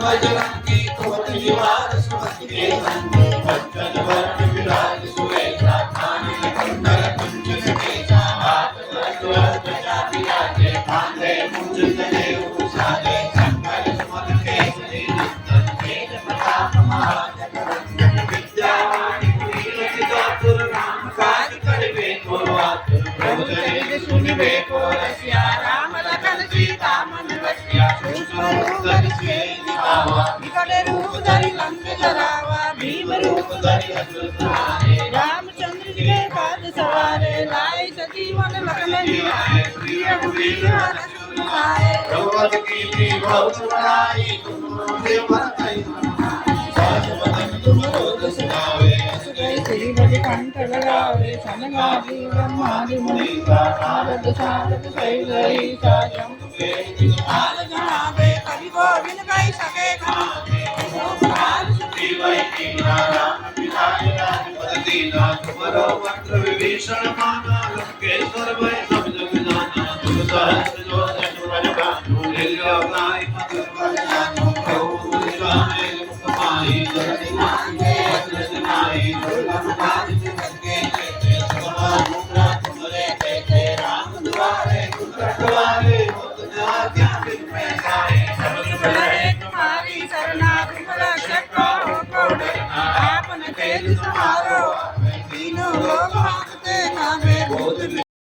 बजरंगी कुमत निवार सुमति के संगी बच्चन वर्ण विराज सुवेशा कानन कुंडल कुंचन केशा हाथ वज्र ध्वजा विराजे कांधे मुंज जनेऊ साजे शंकर सुमन केसरी नंदन तेज प्रताप महाजगवंदन विद्यावान गुणीयति चातुर राम काज करिबे को आतुर प्रभु चरित सुनिबे को रसिया राम लखन सीता मन बसिया सूक्ष्म रूप धरि सियहि दिखावा विकट रूप धरि लंक जरावा भीम रूप धरि असुर संहारे रामचंद्र जी के काज सवारे लाए सजीवन लखन जियाए प्रिय बुढ़ी हरष सुनाए द्रौपदी की बहुत बड़ाई तुम देव भरतई सास बदन तुम रोज सुनावे श्री भज कंठ लगावे सनगादि ब्रह्मादि मुनीसा नारद सारद सहित ईसा जम्बु के आल जहावे कवि गोविंद गाई सके गावे गोपाल सुखी वै कीना राम मिलाय राजपद दीना तुमरो मंत्र विभीषण माना लंकेश्वर वै सब जग जाना तुम सहस्र जो जन पर भानु लील्यो गाय मधुर फल जानो प्रभु स्वामी मुख माही जगत मांगे वज्र माही दुर्लभ काज के लेते भगवान मुद्रा तुमरे देते राम दुआरे तुम रखवारे होत न आज्ञा बिन पैसारे सब सुख लहे तुम्हारी सरना तुम रक्षक को डरना आपन तेज समारो तीनों लोग भागते कामे भूत